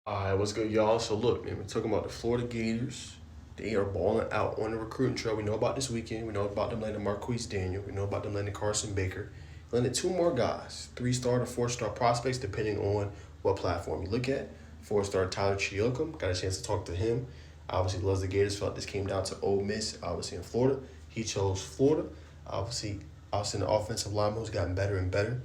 All right, what's good, y'all? So look, man, we're talking about the Florida Gators. They are balling out on the recruiting trail. We know about this weekend. We know about them landing Marquise Daniel. We know about them landing Carson Baker. Landed two more guys, 3-star to 4-star prospects, depending on what platform you look at. 4-star Tyler Chukuyem, got a chance to talk to him. Obviously, loves the Gators. Felt this came down to Ole Miss, obviously in Florida. He chose Florida. Obviously, the offensive lineman who's gotten better and better.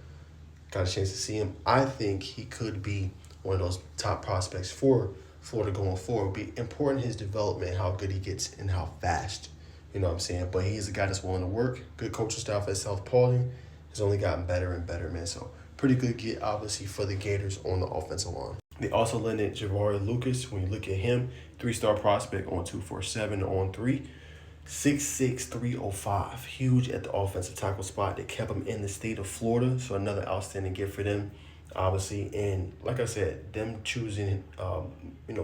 Got a chance to see him. I think he could be one of those top prospects for Florida going forward. Be important his development, how good he gets, and how fast. You know what I'm saying? But he's a guy that's willing to work. Good coaching staff at South Paulding. Has only gotten better and better, man. So pretty good get, obviously, for the Gators on the offensive line. They also landed Javarii Luckas. When you look at him, 3-star prospect on 247 on 3. 6'6", 305. Huge at the offensive tackle spot. They kept him in the state of Florida, so another outstanding gift for them, obviously. And like I said, them choosing,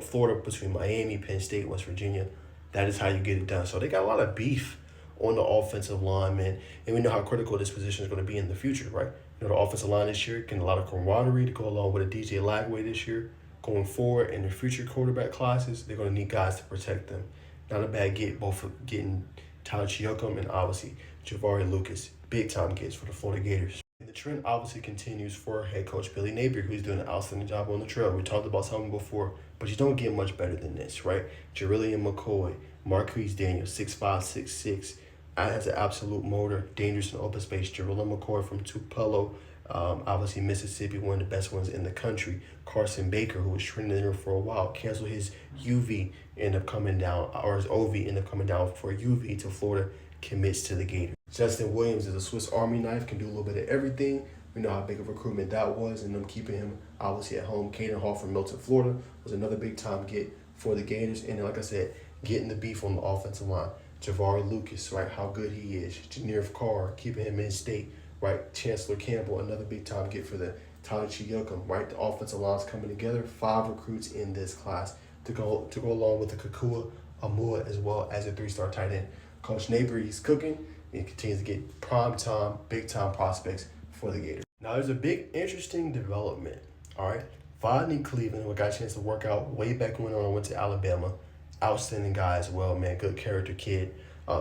Florida between Miami, Penn State, West Virginia, that is how you get it done. So they got a lot of beef on the offensive line, man. And we know how critical this position is going to be in the future, right? The offensive line this year getting a lot of camaraderie to go along with a DJ Lagway this year. Going forward in the future quarterback classes, they're going to need guys to protect them. Not a bad get, both for getting Tyler Chukuyem and obviously Javarii Luckas. Big time gets for the Florida Gators. And the trend obviously continues for head coach Billy Napier, who's doing an outstanding job on the trail. We talked about something before, but you don't get much better than this, right? Javarii McCoy, Marquise Daniel, 6'5", 6'6", has an absolute motor, dangerous in open space. Javarii McCoy from Tupelo, obviously Mississippi, one of the best ones in the country. Carson Baker, who was trending there for a while, canceled his UV, ended up coming down, or his OV ended up coming down for UV to Florida, commits to the Gators. Justin Williams is a Swiss Army knife, can do a little bit of everything. We know how big of a recruitment that was, and them keeping him obviously at home. Caden Hall from Milton, Florida, was another big time get for the Gators. And then, like I said, getting the beef on the offensive line. Javarii Luckas, right, how good he is. Janir Carr, keeping him in state, right. Chancellor Campbell, another big time get for the Tyler Chukuyem, right. The offensive line's coming together. 5 recruits in this class to go along with the Kakua Amua as well as a 3-star tight end. Coach Napier, he's cooking. He continues to get prime time, big time prospects for the Gators. Now there's a big interesting development. All right, Rodney Cleveland, who got a chance to work out way back when I went to Alabama. Outstanding guy as well, man. Good character kid.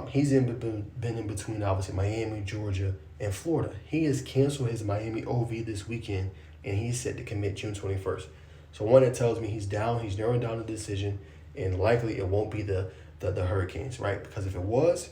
He's been in between, obviously, Miami, Georgia, and Florida. He has canceled his Miami OV this weekend, and he's set to commit June 21st. So one that tells me he's down, he's narrowing down the decision, and likely it won't be the Hurricanes, right? Because if it was,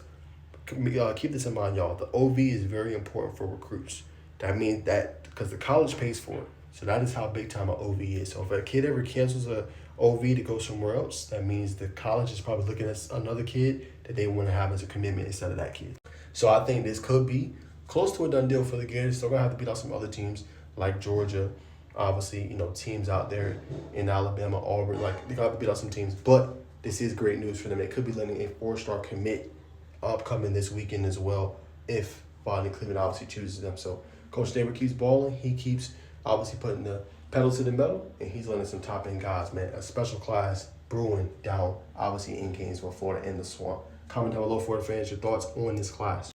keep this in mind, y'all. The OV is very important for recruits. That means that because the college pays for it. So that is how big time an OV is. So if a kid ever cancels a OV to go somewhere else, that means the college is probably looking at another kid that they want to have as a commitment instead of that kid. So I think this could be close to a done deal for the Gators. Still gonna have to beat out some other teams like Georgia, obviously, teams out there in Alabama, Auburn. Like they got to beat out some teams, but this is great news for them. It could be landing a 4-star commit upcoming this weekend as well if Rodney Cleveland obviously chooses them. So Coach Napier keeps balling. He keeps obviously putting the pedal to the metal, and he's letting some top-end guys, man. A special class brewing down, obviously, in Gainesville, Florida, in the Swamp. Comment down below, Florida fans, your thoughts on this class.